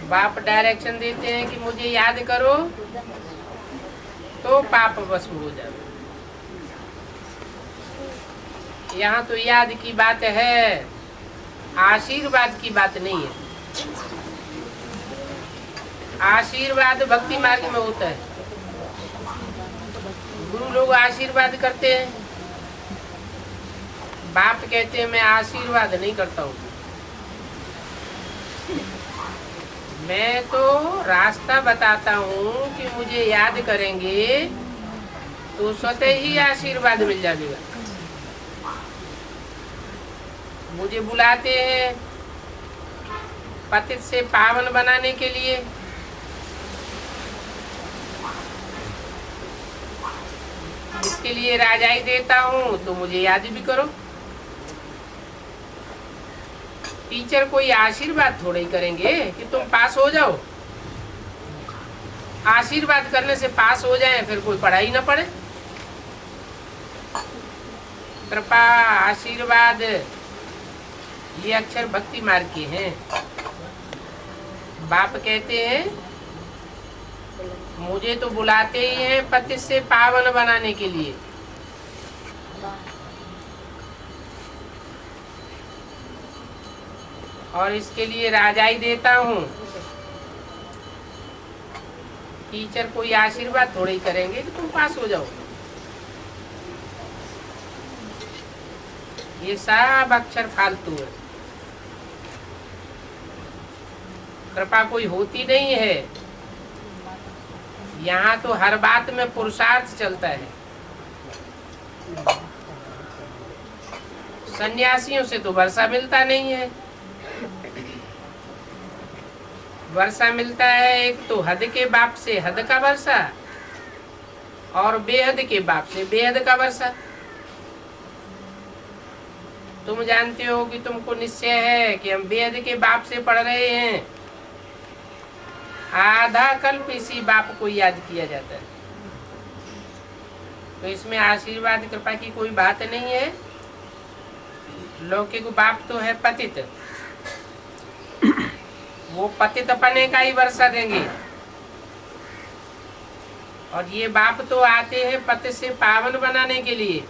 बाप डायरेक्शन देते हैं कि मुझे याद करो तो पाप भस्म हो जाए। यहाँ तो याद की बात है, आशीर्वाद की बात नहीं है। आशीर्वाद भक्ति मार्ग में होता है। गुरु लोग आशीर्वाद करते हैं, बाप कहते हैं मैं आशीर्वाद नहीं करता हूँ, मैं तो रास्ता बताता हूँ कि मुझे याद करेंगे तो स्वतः ही आशीर्वाद मिल जाएगा। मुझे बुलाते हैं पतित से पावन बनाने के लिए, इसके लिए राजाई देता हूँ तो मुझे याद भी करो। टीचर कोई आशीर्वाद थोड़ा ही करेंगे कि तुम पास हो जाओ। आशीर्वाद करने से पास हो जाए फिर कोई पढ़ाई ना पढ़े। कृपा आशीर्वाद ये अक्षर भक्ति मार्ग के हैं। बाप कहते हैं मुझे तो बुलाते ही हैं पति से पावन बनाने के लिए। और इसके लिए राजाई देता हूँ। टीचर कोई आशीर्वाद थोड़ा ही करेंगे कि तुम पास हो जाओ। ये सब अक्षर फालतू है। कृपा कोई होती नहीं है। यहाँ तो हर बात में पुरुषार्थ चलता है। सन्यासियों से तो वर्षा मिलता नहीं है। वर्षा मिलता है एक तो हद के बाप से हद का वर्षा, और बेहद के बाप से बेहद का वर्षा। तुम जानते हो कि तुमको निश्चय है कि हम बेहद के बाप से पढ़ रहे हैं। आधा कल्प इसी बाप को याद किया जाता है। तो इसमें आशीर्वाद कृपा की कोई बात नहीं है। लौकिक बाप तो है पतित, वो पतित पने का ही वर्षा देंगे। और ये बाप तो आते हैं पति से पावन बनाने के लिए।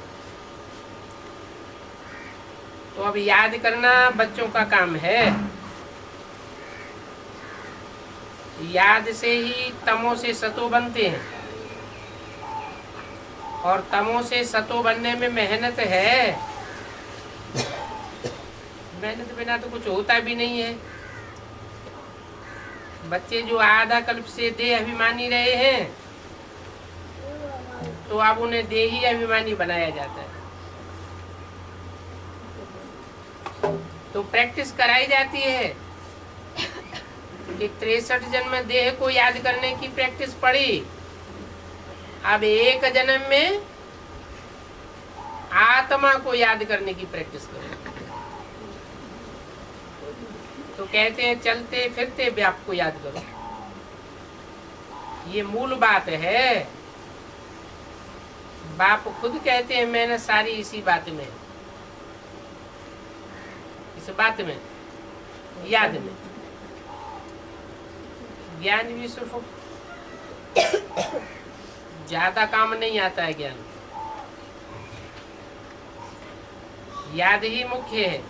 तो अब याद करना बच्चों का काम है। याद से ही तमो से सतो बनते हैं, और तमो से सतो बनने में मेहनत है। मेहनत बिना तो कुछ होता भी नहीं है। बच्चे जो आधा कल्प से देह अभिमानी रहे हैं, तो अब उन्हें देही अभिमानी बनाया जाता है। तो प्रैक्टिस कराई जाती है कि 63 जन्म देह को याद करने की प्रैक्टिस पड़ी। अब एक जन्म में आत्मा को याद करने की प्रैक्टिस करो। तो कहते हैं चलते फिरते व्याप को याद करो। ये मूल बात है। बाप खुद कहते हैं मैंने सारी इसी बात में, इस बात में, याद में। ज्ञान भी सिर्फ ज्यादा काम नहीं आता है। ज्ञान याद ही मुख्य है।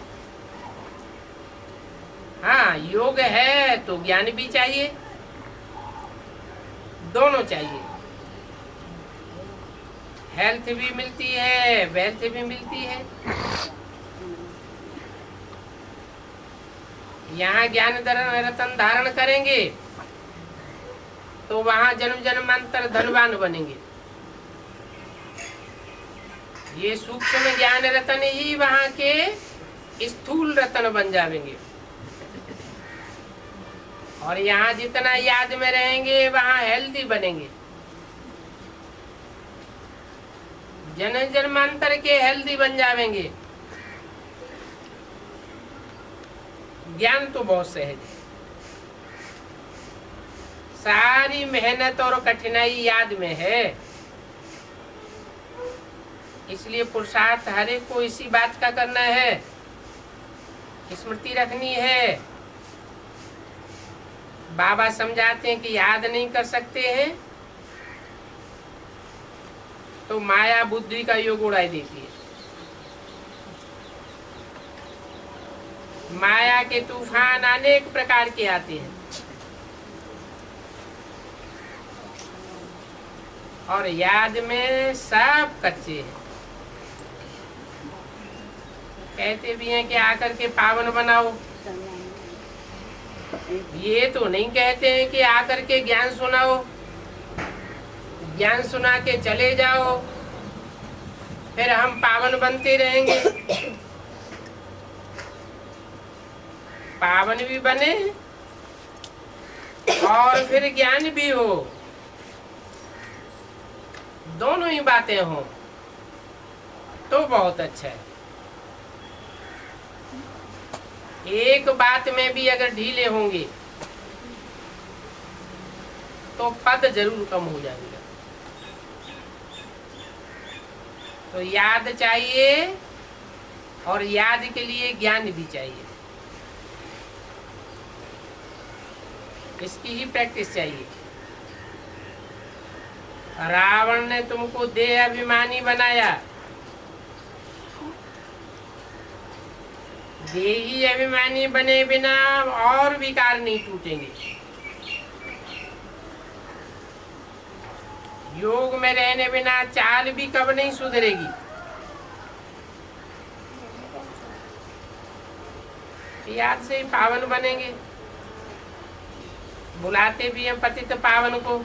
हाँ, योग है तो ज्ञान भी चाहिए, दोनों चाहिए। हेल्थ भी मिलती है, वेल्थ भी मिलती है। यहाँ ज्ञान रतन धारण करेंगे तो वहां जन्म जन्मांतर धनवान बनेंगे। ये सूक्ष्म ज्ञान रतन ही वहां के स्थूल रतन बन जाएंगे। और यहाँ जितना याद में रहेंगे वहां हेल्दी बनेंगे। जन्म जन्मांतर के हेल्दी बन जाएंगे। ज्ञान तो बहुत सहज है। सारी मेहनत और कठिनाई याद में है। इसलिए पुरुषार्थ हर एक को इसी बात का करना है, स्मृति रखनी है। बाबा समझाते हैं कि याद नहीं कर सकते हैं तो माया बुद्धि का योग उड़ाई देती है। माया के तूफान अनेक प्रकार के आते हैं और याद में सब कच्चे हैं। कहते भी हैं कि आकर के पावन बनाओ, ये तो नहीं कहते हैं कि आकर के ज्ञान सुनाओ, ज्ञान सुना के चले जाओ फिर हम पावन बनते रहेंगे। पावन भी बने और फिर ज्ञान भी हो, दोनों ही बातें हो तो बहुत अच्छा है। एक बात में भी अगर ढीले होंगे तो पद जरूर कम हो जाएगा। तो याद चाहिए और याद के लिए ज्ञान भी चाहिए, इसकी ही प्रैक्टिस चाहिए। रावण ने तुमको देह अभिमानी बनाया, देही अभिमानी बने बिना और विकार नहीं टूटेंगे। योग में रहने बिना चाल भी कब नहीं सुधरेगी। याद से ही पावन बनेंगे। बुलाते भी हैं पतित पावन को,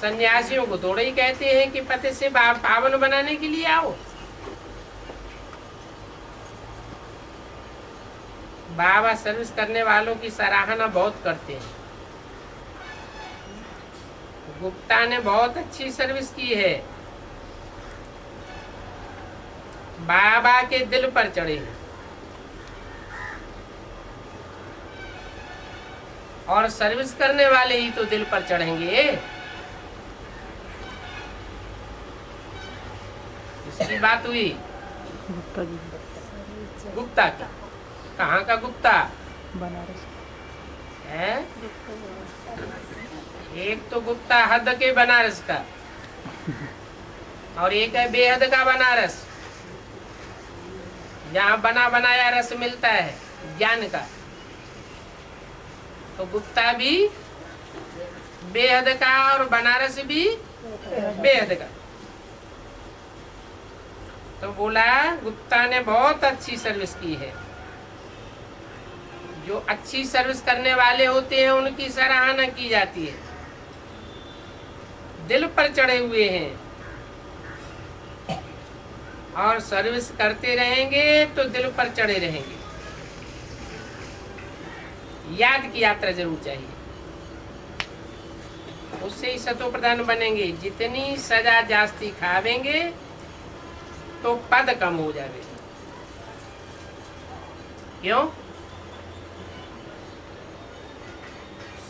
सन्यासियों को थोड़ा ही कहते हैं कि पति से पावन बनाने के लिए आओ। बाबा सर्विस करने वालों की सराहना बहुत करते हैं। गुप्ता ने बहुत अच्छी सर्विस की है, बाबा के दिल पर चढ़े हैं और सर्विस करने वाले ही तो दिल पर चढ़ेंगे। इसकी बात हुई गुप्ता की। कहाँ का गुप्ता? बनारस है। एक तो गुप्ता हद के बनारस का और एक है बेहद का बनारस, जहाँ बना बनाया रस मिलता है ज्ञान का। तो गुप्ता भी बेहद का और बनारस भी बेहद का। तो बोला गुप्ता ने बहुत अच्छी सर्विस की है। जो अच्छी सर्विस करने वाले होते हैं उनकी सराहना की जाती है। दिल पर चढ़े हुए हैं और सर्विस करते रहेंगे तो दिल पर चढ़े रहेंगे। याद की यात्रा जरूर चाहिए, उससे ही सतो प्रधान बनेंगे। जितनी सजा जास्ती खावेंगे तो पद कम हो जाएगा। क्यों?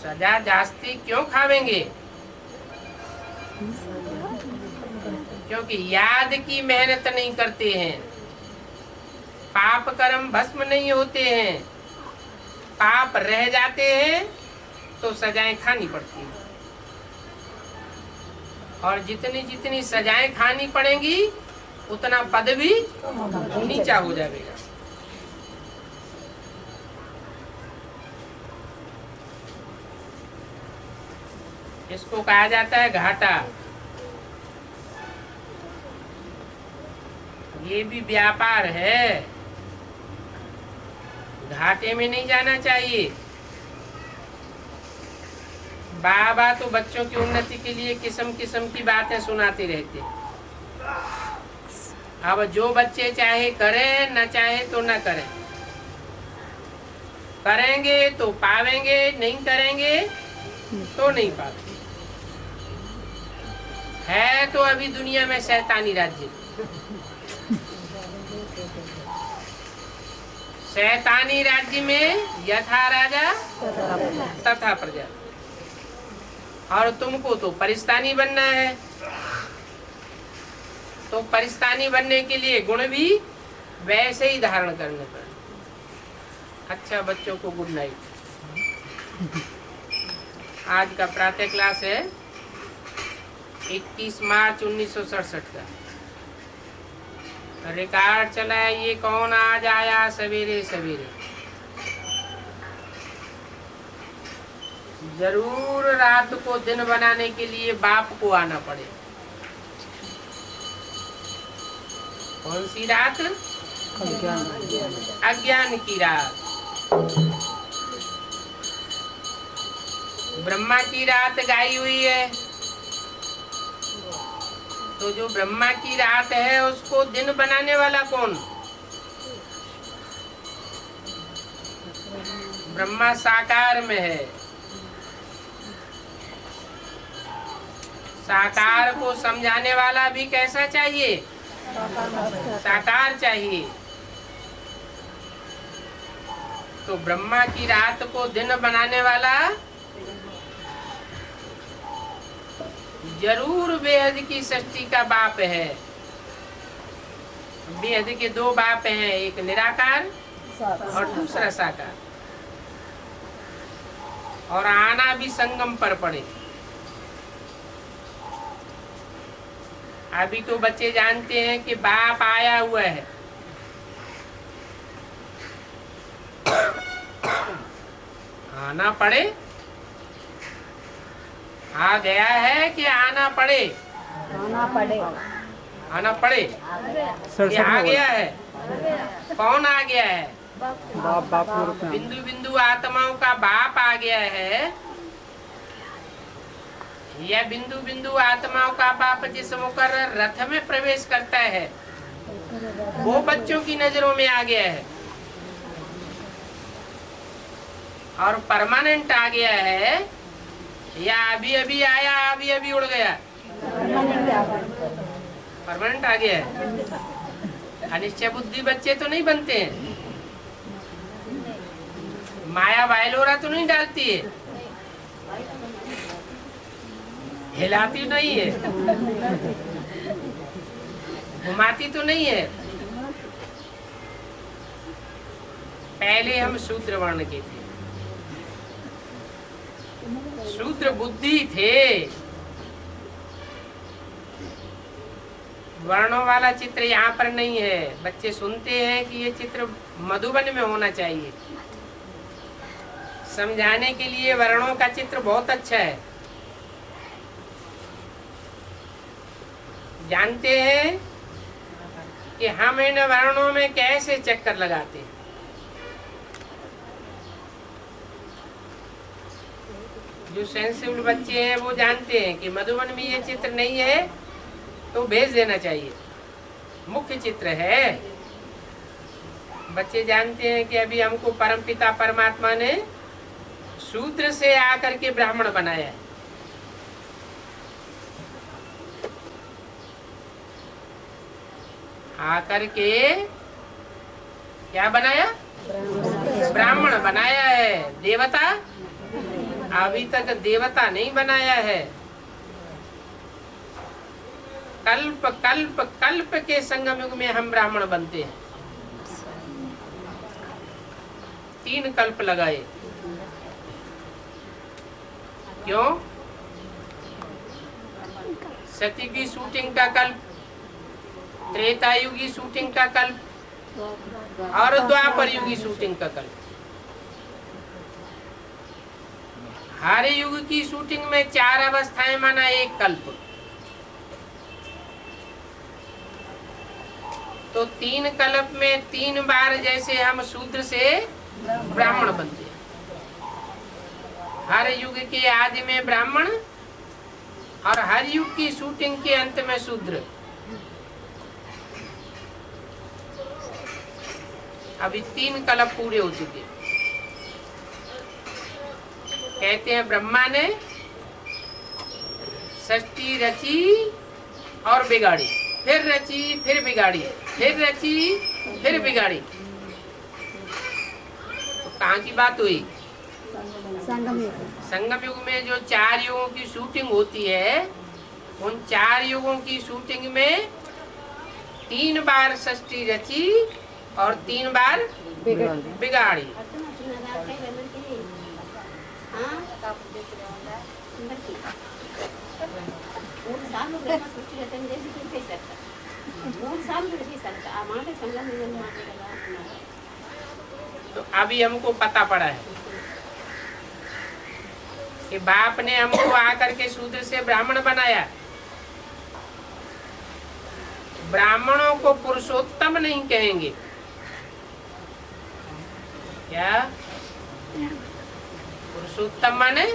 सजा जास्ती क्यों खावेंगे? क्योंकि याद की मेहनत नहीं करते हैं, पाप कर्म भस्म नहीं होते हैं, पाप रह जाते हैं तो सजाएं खानी पड़ती हैं। और जितनी जितनी सजाएं खानी पड़ेंगी उतना पद भी नीचा हो जाएगा। इसको कहा जाता है घाटा। ये भी व्यापार है, घाटे में नहीं जाना चाहिए। बाबा तो बच्चों की उन्नति के लिए किस्म किस्म की बातें सुनाते रहते। अब जो बच्चे चाहे करें, न चाहे तो न करें। करेंगे तो पावेंगे, नहीं करेंगे तो नहीं पावेंगे। है तो अभी दुनिया में शैतानी राज्य। शैतानी राज्य में यथा राजा तथा प्रजा। और तुमको तो परिस्तानी बनना है, तो परिस्तानी बनने के लिए गुण भी वैसे ही धारण करने पड़े। अच्छा बच्चों को गुड नाइट। आज का प्रातः क्लास है 21 मार्च 1967 का। रिकॉर्ड चला है। ये कौन आज आया सवेरे सवेरे? जरूर रात को दिन बनाने के लिए बाप को आना पड़े। कौन सी रात? अज्ञान की रात। ब्रह्मा की रात गाई हुई है, तो जो ब्रह्मा की रात है उसको दिन बनाने वाला कौन? ब्रह्मा साकार में है। साकार को समझाने वाला भी कैसा चाहिए? साकार चाहिए। तो ब्रह्मा की रात को दिन बनाने वाला जरूर बेहद की सृष्टि का बाप है। बेहद के दो बाप हैं, एक निराकार और दूसरा साकार। और आना भी संगम पर पड़े। अभी तो बच्चे जानते हैं कि बाप आया हुआ है। आना पड़े, आ गया है कि आना पड़े? आना पड़े। आना पड़े। ये आ गया है। कौन आ गया है? बाप बिंदु बिंदु आत्माओं का बाप आ गया है। यह बिंदु बिंदु आत्माओं का बाप जिस मुकर्रर रथ में प्रवेश करता है वो बच्चों की नजरों में आ गया है। और परमानेंट आ गया है या अभी अभी आया अभी अभी उड़ गया? परमानेंट आ गया है। अनिश्चय बुद्धि बच्चे तो नहीं बनते हैं। माया वायलोरा तो नहीं डालती है, हिलाती नहीं है, घुमाती तो नहीं है। पहले हम शूद्र वर्ण के थे, शूद्र बुद्धि थे। वर्णों वाला चित्र यहाँ पर नहीं है। बच्चे सुनते हैं कि ये चित्र मधुबन में होना चाहिए। समझाने के लिए वर्णों का चित्र बहुत अच्छा है। जानते हैं कि हम इन वर्णों में कैसे चक्कर लगाते हैं। जो सेंसिबल बच्चे हैं वो जानते हैं कि मधुबन में ये चित्र नहीं है तो भेज देना चाहिए। मुख्य चित्र है। बच्चे जानते हैं कि अभी हमको परमपिता परमात्मा ने शूद्र से आकर के ब्राह्मण बनाया है। आकर के क्या बनाया? ब्राह्मण बनाया है। देवता अभी तक देवता नहीं बनाया है। कल्प कल्प कल्प के संगम युग में हम ब्राह्मण बनते हैं। 3 कल्प लगाए। क्यों? सती की शूटिंग का कल्प, त्रेतायुगी शूटिंग का कल्प और द्वापर युगी शूटिंग का कल्प। हर युग की शूटिंग में 4 अवस्थाएं माना 1 कल्प। तो 3 कल्प में 3 बार जैसे हम शूद्र से ब्राह्मण बनते हैं। हर युग के आदि में ब्राह्मण और हर युग की शूटिंग के अंत में शूद्र। अभी 3 कल्प पूरे हो चुके। कहते हैं ब्रह्मा ने सृष्टि रची और बिगाड़ी, फिर रची फिर बिगाड़ी, फिर रची फिर बिगाड़ी। तो कहाँ की बात हुई? संगम युग में जो 4 युगों की शूटिंग होती है, उन 4 युगों की शूटिंग में 3 बार सृष्टि रची और 3 बार बिगाड़ी। तो अभी हमको पता पड़ा है कि बाप ने हमको आकर के शूद्र से ब्राह्मण बनाया। ब्राह्मणों को पुरुषोत्तम नहीं कहेंगे। क्या पुरुषोत्तम माने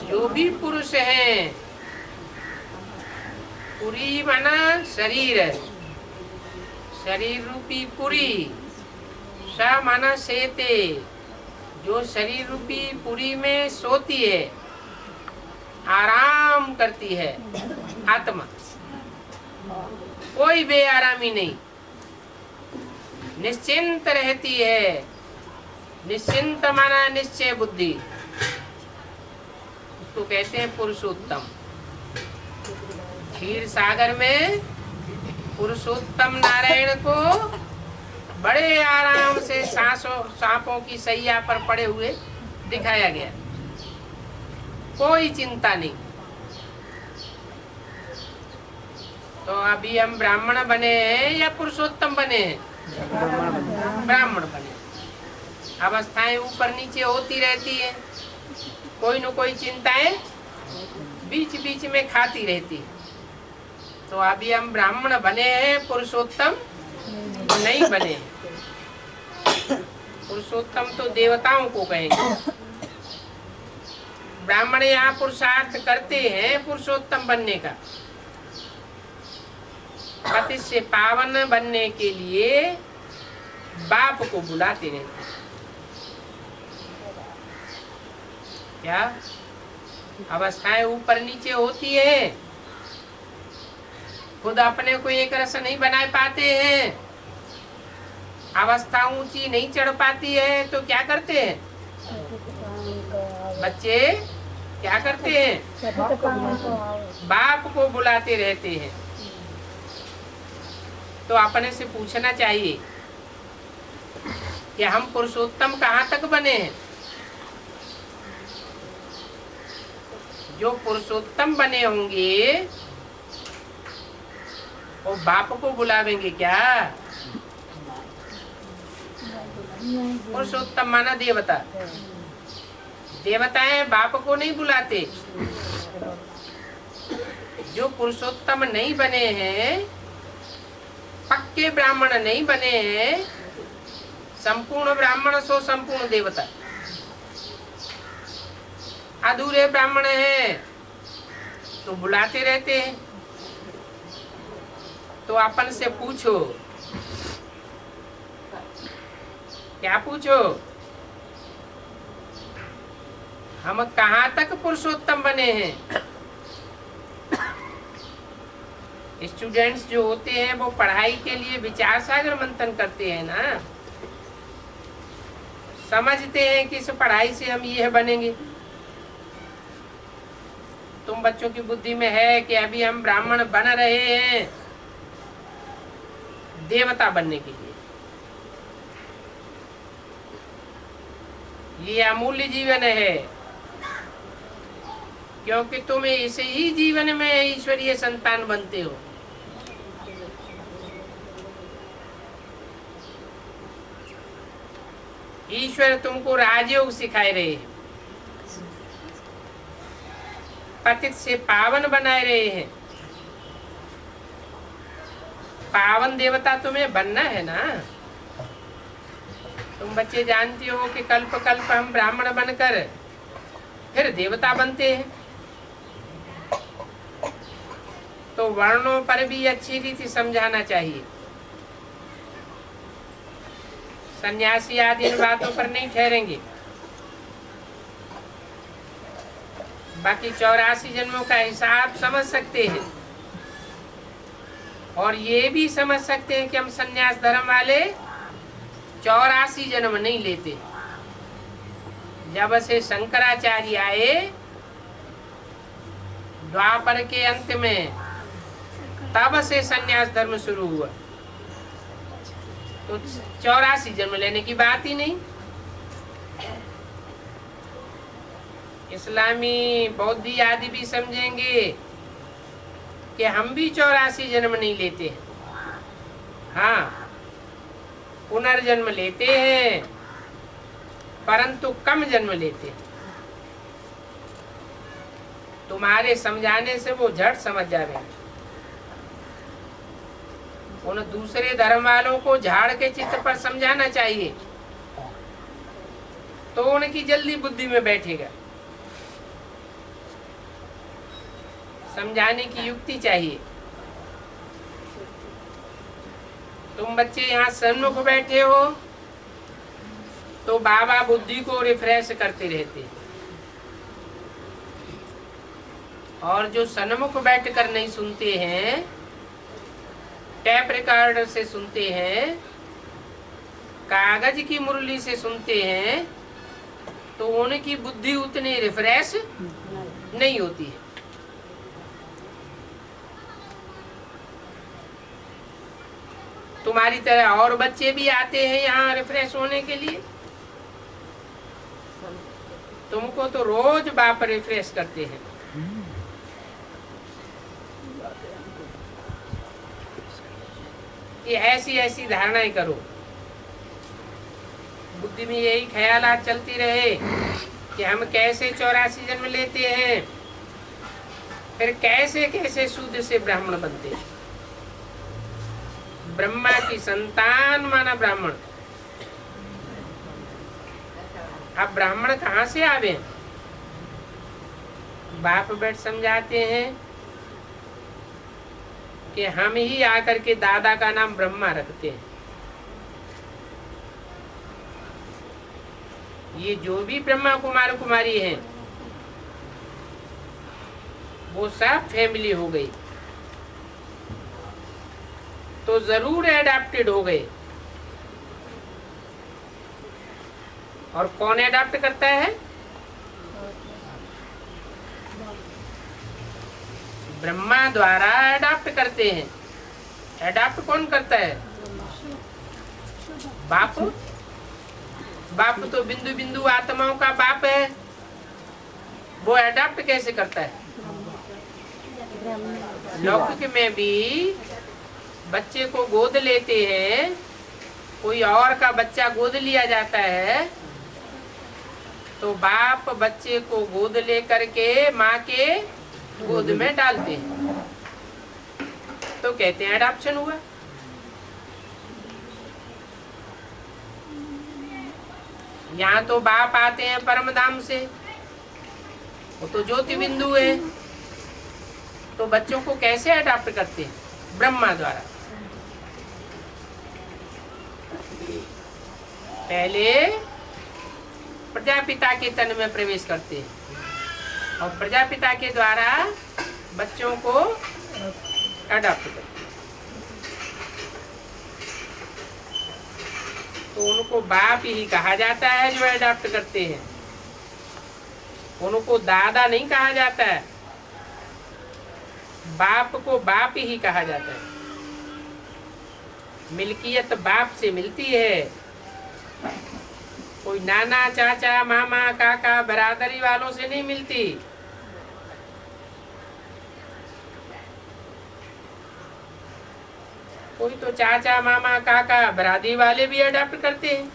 जो भी पुरुष हैं। पुरी माना शरीर, शरीर रूपी पुरी। सा माना सेते, जो शरीर रूपी पुरी में सोती है, आराम करती है आत्मा। कोई बेआरामी नहीं, निश्चिंत रहती है। निश्चिंत माना निश्चय बुद्धि, उसको कहते हैं पुरुषोत्तम। क्षीर सागर में पुरुषोत्तम नारायण को बड़े आराम से सांपों की सैया पर पड़े हुए दिखाया गया। कोई चिंता नहीं। तो अभी हम ब्राह्मण बने हैं या पुरुषोत्तम बने हैं? ब्राह्मण बने। अवस्थाएं ऊपर नीचे होती रहती है, कोई न कोई चिंताएं बीच बीच में खाती रहती है। तो अभी हम ब्राह्मण बने हैं, पुरुषोत्तम नहीं बने। पुरुषोत्तम तो देवताओं को कहेंगे। ब्राह्मण यहाँ पुरुषार्थ करते हैं पुरुषोत्तम बनने का। पति से पावन बनने के लिए बाप को बुलाते रहते हैं। क्या अवस्थाएं ऊपर नीचे होती है, खुद अपने को एक रस नहीं बना पाते हैं, अवस्था ऊंची नहीं चढ़ पाती है, तो क्या करते हैं बच्चे? क्या करते हैं? बाप को बुलाते रहते हैं। तो अपने से पूछना चाहिए कि हम पुरुषोत्तम कहाँ तक बने हैं? जो पुरुषोत्तम बने होंगे वो बाप को बुलावेंगे क्या? पुरुषोत्तम माना देवता। देवताएं बाप को नहीं बुलाते। जो पुरुषोत्तम नहीं बने हैं, पक्के ब्राह्मण नहीं बने हैं, संपूर्ण ब्राह्मण सो संपूर्ण देवता। अधूरे ब्राह्मण हैं तो बुलाते रहते हैं। तो अपन से पूछो, क्या पूछो? हम कहाँ तक पुरुषोत्तम बने हैं? स्टूडेंट्स जो होते हैं वो पढ़ाई के लिए विचार सागर मंथन करते हैं ना, समझते हैं कि इस पढ़ाई से हम ये बनेंगे। तुम बच्चों की बुद्धि में है कि अभी हम ब्राह्मण बन रहे हैं देवता बनने के लिए। ये अमूल्य जीवन है, क्योंकि तुम इसे ही जीवन में ईश्वरीय संतान बनते हो। ईश्वर तुमको राजयोग सिखाए रहे हैं, पतित से पावन बनाए रहे हैं। पावन देवता तुम्हें बनना है ना। तुम बच्चे जानते हो कि कल्प कल्प हम ब्राह्मण बनकर फिर देवता बनते हैं। तो वर्णों पर भी अच्छी रीति समझाना चाहिए। सन्यासी आदि इन बातों पर नहीं ठहरेंगे। बाकी 84 जन्मों का हिसाब समझ सकते हैं, और ये भी समझ सकते हैं कि हम सन्यास धर्म वाले 84 जन्म नहीं लेते। जब से शंकराचार्य आए द्वापर के अंत में, तब से सन्यास धर्म शुरू हुआ। तो 84 जन्म लेने की बात ही नहीं। इस्लामी बौद्धी आदि भी समझेंगे कि हम भी 84 जन्म नहीं लेते, हाँ पुनर्जन्म लेते हैं, परंतु कम जन्म लेते हैं। तुम्हारे समझाने से वो झट समझ जावे। उन दूसरे धर्म वालों को झाड़ के चित्त पर समझाना चाहिए, तो उनकी जल्दी बुद्धि में बैठेगा। समझाने की युक्ति चाहिए। तुम बच्चे यहाँ सन्मुख बैठे हो तो बाबा बुद्धि को रिफ्रेश करते रहते हैं, और जो सन्मुख बैठकर नहीं सुनते हैं, टैप रिकॉर्डर से सुनते हैं, कागज की मुरली से सुनते हैं, तो उनकी बुद्धि उतनी रिफ्रेश नहीं होती है। तुम्हारी तरह और बच्चे भी आते हैं यहाँ रिफ्रेश होने के लिए। तुमको तो रोज बाप रिफ्रेश करते हैं। ये ऐसी ऐसी धारणाएं करो, बुद्धि में यही ख्यालात चलती रहे कि हम कैसे 84 जन्म लेते हैं, फिर कैसे कैसे शुद्ध से ब्राह्मण बनते हैं। ब्रह्मा की संतान माना ब्राह्मण। अब ब्राह्मण कहाँ से आवे? बाप बैठ समझाते हैं कि हम ही आकर के दादा का नाम ब्रह्मा रखते हैं। ये जो भी ब्रह्मा कुमार कुमारी हैं, वो सब फैमिली हो गई, तो जरूर एडाप्टेड हो गए। और कौन एडाप्ट करता है? ब्रह्मा द्वारा एडाप्ट करते हैं। एडाप्ट कौन करता है? बाप। बाप तो बिंदु बिंदु आत्माओं का बाप है, वो एडाप्ट कैसे करता है? लौकिक में भी बच्चे को गोद लेते हैं, कोई और का बच्चा गोद लिया जाता है, तो बाप बच्चे को गोद ले करके माँ के गोद में डालते हैं, तो कहते हैं एडॉप्शन हुआ। यहाँ तो बाप आते हैं परम धाम से, वो तो ज्योति बिंदु है, तो बच्चों को कैसे अडॉप्ट करते हैं? ब्रह्मा द्वारा। पहले प्रजापिता के तन में प्रवेश करते हैं और प्रजापिता के द्वारा बच्चों को अडॉप्ट करते हैं। तो उनको बाप ही कहा जाता है जो अडॉप्ट करते हैं, उनको दादा नहीं कहा जाता है। बाप को बाप ही कहा जाता है। मिल्कियत बाप से मिलती है, कोई नाना चाचा मामा काका बरादरी वालों से नहीं मिलती। कोई तो चाचा मामा काका बरादरी वाले भी अडॉप्ट करते हैं।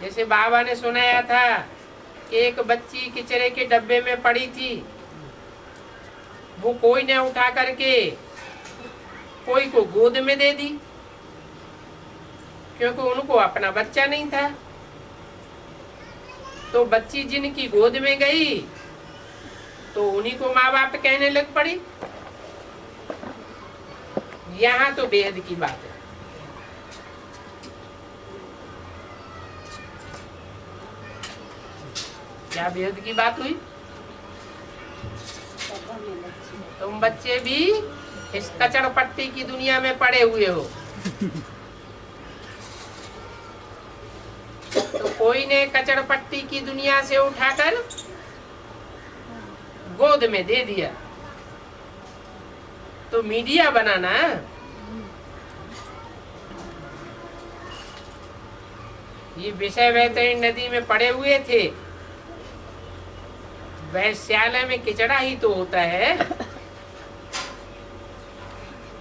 जैसे बाबा ने सुनाया था कि एक बच्ची किचरे के डब्बे में पड़ी थी, वो कोई ने उठा करके कोई को गोद में दे दी, क्योंकि उनको अपना बच्चा नहीं था। तो बच्ची जिनकी गोद में गई तो उन्हीं को माँ बाप कहने लग पड़ी। यहाँ तो बेहद की बात है। क्या बेहद की बात हुई? तुम बच्चे भी इस कचड़ पट्टी की दुनिया में पड़े हुए हो। तो कोई ने कचड़ पट्टी की दुनिया से उठाकर गोद में दे दिया, तो मीडिया बनाना, ये विषय वैतरणी नदी में पड़े हुए थे। वैश्यालय में किचड़ा ही तो होता है।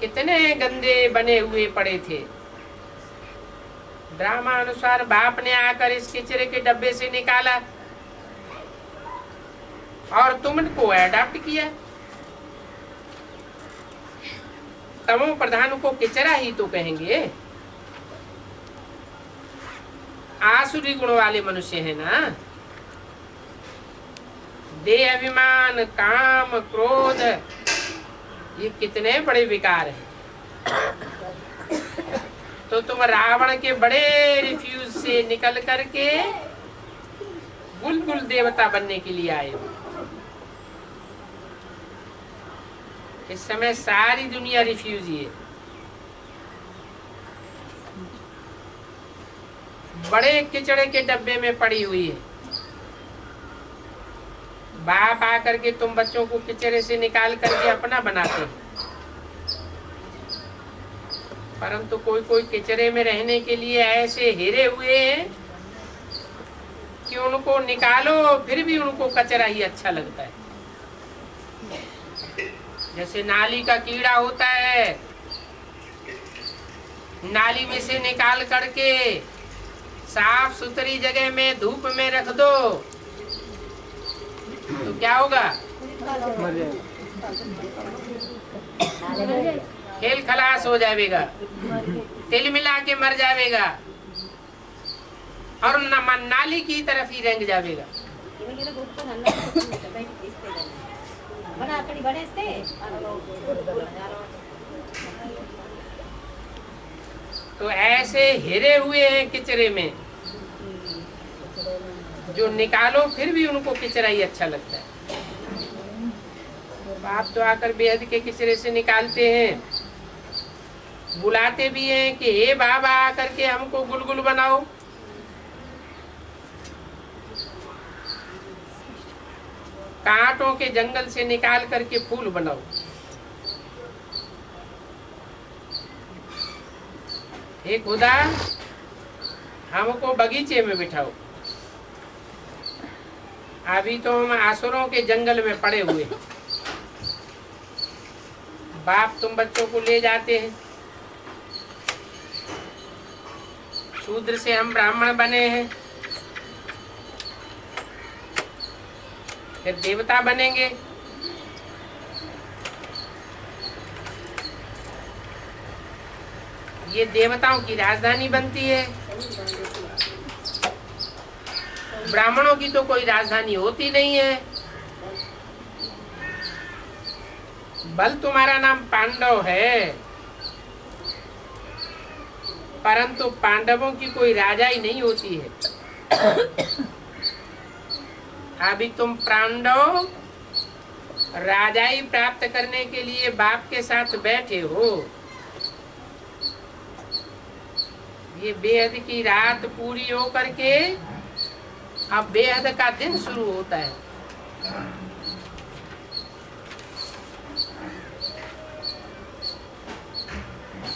कितने गंदे बने हुए पड़े थे। ड्रामा अनुसार बाप ने आकर इस किचड़े के डब्बे से निकाला और तुमको अडॉप्ट किया। तमो प्रधान को किचड़ा ही तो कहेंगे। आसुरी गुण वाले मनुष्य है ना। देह अभिमान, काम, क्रोध, ये कितने बड़े विकार हैं। तो तुम रावण के बड़े रिफ्यूज से निकल करके बुलबुल देवता बनने के लिए आए हो। इस समय सारी दुनिया रिफ्यूजी है। बड़े किचड़े के डब्बे में पड़ी हुई है। बाप आकर के तुम बच्चों को किचड़े से निकाल करके अपना बनाते हैं, परंतु कोई कोई किचड़े में रहने के लिए ऐसे हिरे हुए हैं कि उनको निकालो फिर भी उनको कचरा ही अच्छा लगता है। जैसे नाली का कीड़ा होता है, नाली में से निकाल करके साफ सुथरी जगह में धूप में रख दो तो क्या होगा? खेल खलास हो जाएगा, तिल मिला के मर जाएगा और नाली की तरफ ही रेंग जाएगा। तो ऐसे हिरे हुए हैं किचरे में, जो निकालो फिर भी उनको किचरा ही अच्छा लगता है। बाप तो आकर बेहद के किचरे से निकालते हैं, बुलाते भी हैं कि हे बाबा आकर के हमको गुलगुल बनाओ। कांटों के जंगल से निकाल करके फूल बनाओ। हे खुदा हमको बगीचे में बिठाओ। अभी तो हम आसुरों के जंगल में पड़े हुए। बाप तुम बच्चों को ले जाते हैं। शूद्र से हम ब्राह्मण बने हैं, फिर देवता बनेंगे। ये देवताओं की राजधानी बनती है। ब्राह्मणों की तो कोई राजधानी होती नहीं है। बल तुम्हारा नाम पांडव है, परंतु पांडवों की कोई राजा ही नहीं होती है। अभी तुम पांडव राजाई प्राप्त करने के लिए बाप के साथ बैठे हो। ये बेहद की रात पूरी हो करके अब बेहद का दिन शुरू होता है।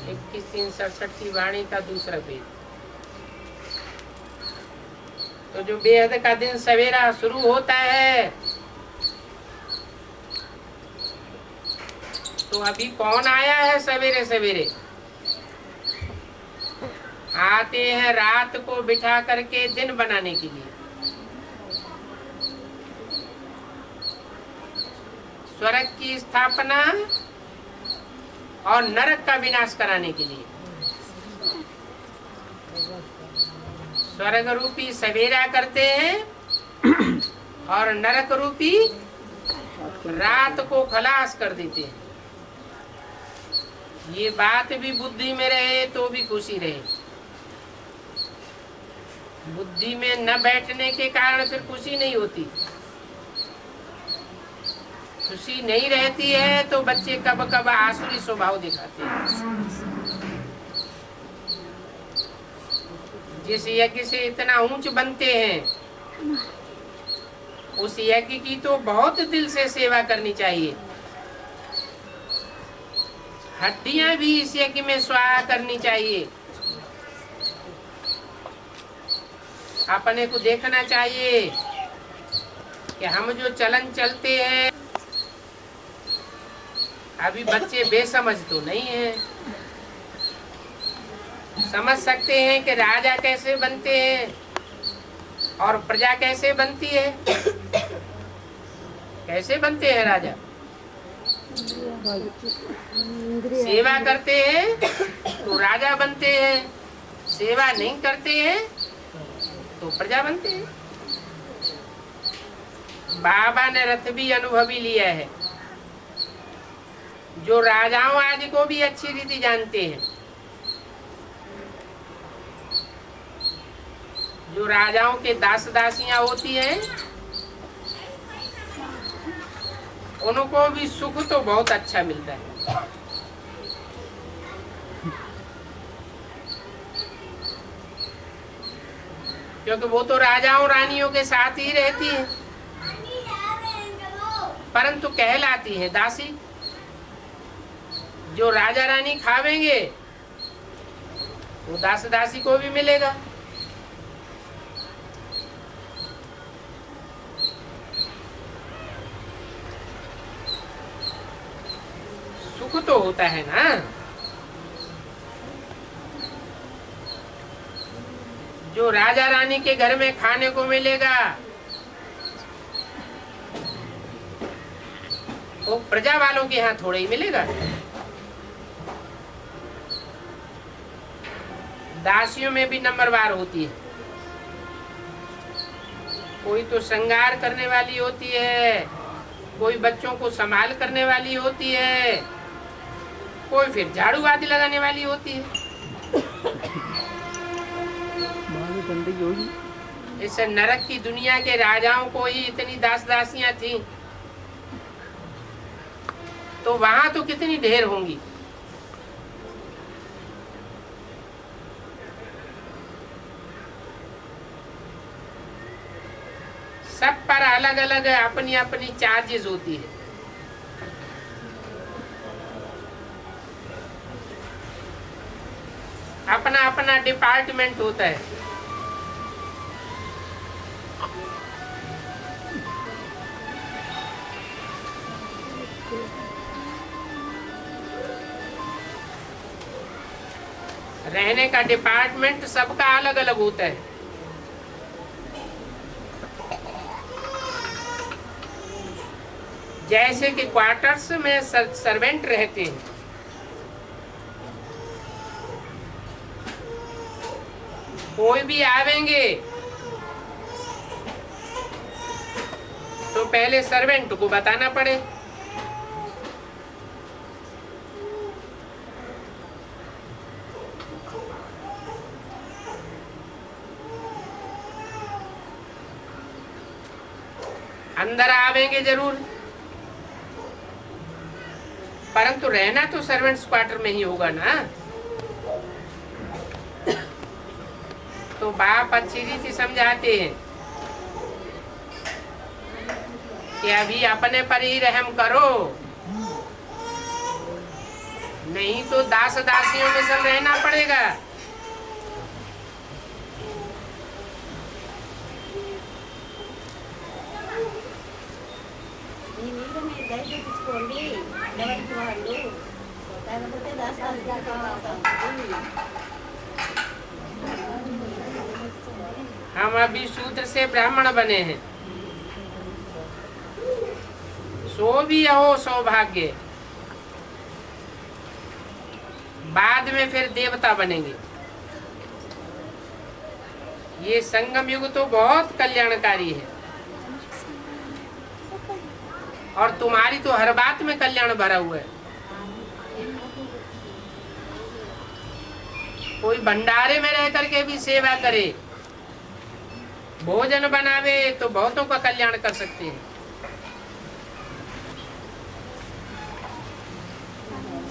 21-3-67 की वाणी का दूसरा वेद। तो जो बेहद का दिन सवेरा शुरू होता है, तो अभी कौन आया है सवेरे सवेरे? आते हैं रात को बिठा करके दिन बनाने के लिए, स्वर्ग की स्थापना और नरक का विनाश कराने के लिए। स्वर्ग रूपी सवेरा करते हैं और नरक रूपी रात को खलास कर देते हैं। ये बात भी बुद्धि में रहे तो भी खुशी रहे। बुद्धि में न बैठने के कारण फिर खुशी नहीं होती। खुशी नहीं रहती है तो बच्चे कब कब आसुरी स्वभाव दिखाते हैं। जिस यज्ञ से इतना ऊंच बनते हैं, उस यज्ञ की तो बहुत दिल से सेवा करनी चाहिए। हड्डियां भी इस यज्ञ में स्वाहा करनी चाहिए। अपने को देखना चाहिए कि हम जो चलन चलते हैं, अभी बच्चे बेसमझ तो नहीं है, समझ सकते हैं कि राजा कैसे बनते हैं और प्रजा कैसे बनती है। कैसे बनते हैं राजा? सेवा करते हैं तो राजा बनते हैं, सेवा नहीं करते हैं तो प्रजा बनते हैं। बाबा ने रथ भी अनुभवी लिया है, जो राजाओं आदि को भी अच्छी रीति जानते हैं, जो राजाओं के दास दासियां होती हैं, उनको भी सुख तो बहुत अच्छा मिलता है। क्योंकि वो तो राजाओं रानियों के साथ ही रहती है, परंतु कहलाती है दासी। जो राजा रानी खावेंगे वो दास दासी को भी मिलेगा। सुख तो होता है ना। जो राजा रानी के घर में खाने को मिलेगा वो प्रजा वालों के यहाँ थोड़ा ही मिलेगा। दासियों में भी नंबरवार होती है, कोई तो श्रृंगार करने वाली होती है, कोई बच्चों को संभाल करने वाली होती है, कोई फिर झाड़ू आदि लगाने वाली होती है। इस नरक की दुनिया के राजाओं को ही इतनी दास दासियां थी, तो वहां तो कितनी ढेर होंगी। सब पर अलग अलग अपनी अपनी चार्जेस होती है। अपना अपना डिपार्टमेंट होता है। रहने का डिपार्टमेंट सबका अलग अलग होता है। जैसे कि क्वार्टर्स में सर्वेंट रहते हैं, कोई भी आवेंगे तो पहले सर्वेंट को बताना पड़े। अंदर आवेंगे जरूर, परंतु रहना तो सर्वेंट्स क्वार्टर में ही होगा ना। तो बाप अच्छी रीति समझाते हैं कि अभी अपने पर ही रहम करो, नहीं तो दास दासियों में सब रहना पड़ेगा। हम अभी शूद्र से ब्राह्मण बने हैं, सो भी हो सौभाग्य, बाद में फिर देवता बनेंगे। ये संगम युग तो बहुत कल्याणकारी है, और तुम्हारी तो हर बात में कल्याण भरा हुआ है। कोई भंडारे में रह करके भी सेवा करे, भोजन बनावे तो बहुतों का कल्याण कर सकते हैं।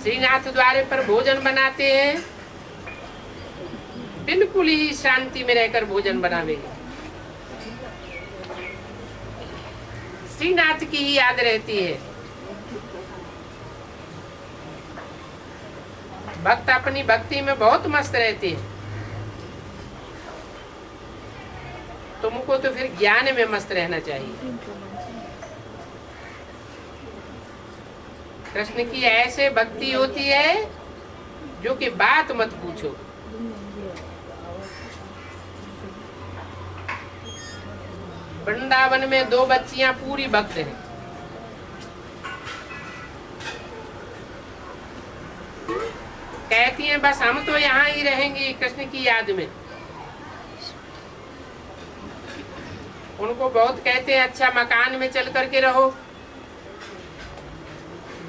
श्रीनाथ द्वारे पर भोजन बनाते हैं, बिल्कुल ही शांति में रहकर भोजन बनावेंगे, श्रीनाथ की ही याद रहती है। भक्त अपनी भक्ति में बहुत मस्त रहते हैं। तुमको तो फिर ज्ञान में मस्त रहना चाहिए। कृष्ण की ऐसे भक्ति होती है जो कि बात मत पूछो। वृंदावन में 2 बच्चियां पूरी भक्त हैं। कहती हैं बस हम तो यहाँ ही रहेंगे कृष्ण की याद में। उनको बहुत कहते हैं अच्छा मकान में चल करके रहो,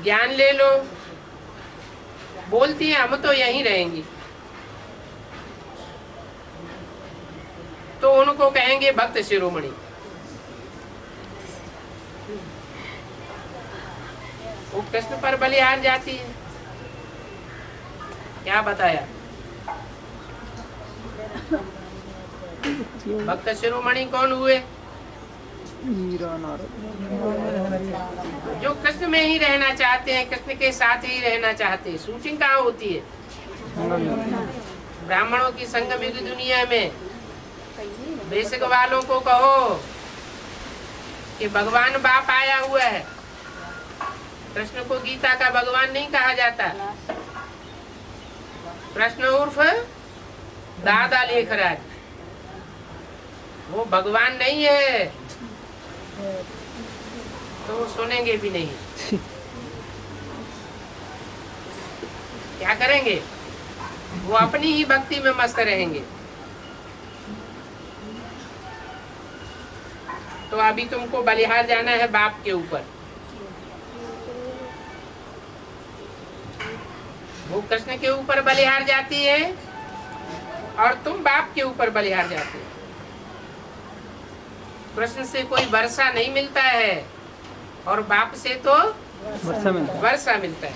ज्ञान ले लो। बोलती हैं हम तो यहीं रहेंगी। तो उनको कहेंगे भक्त शिरोमणि। वो कृष्ण पर बलिहार जाती है। क्या बताया? भक्त शिरोमणि कौन हुए? जो कृष्ण में ही रहना चाहते हैं, कृष्ण के साथ ही रहना चाहते हैं। शूटिंग कहाँ होती है? ब्राह्मणों की संगम युग दुनिया में। बेसिक वालों को कहो कि भगवान बाप आया हुआ है। कृष्ण को गीता का भगवान नहीं कहा जाता। कृष्ण उर्फ दादा लेखराज, वो भगवान नहीं है। तो वो सुनेंगे भी नहीं। क्या करेंगे? वो अपनी ही भक्ति में मस्त रहेंगे। तो अभी तुमको बलिहार जाना है बाप के ऊपर। वो कृष्ण के ऊपर बलिहार जाती है और तुम बाप के ऊपर बलिहार जाते हो। कृष्ण से कोई वर्षा नहीं मिलता है और बाप से तो वर्षा मिलता है।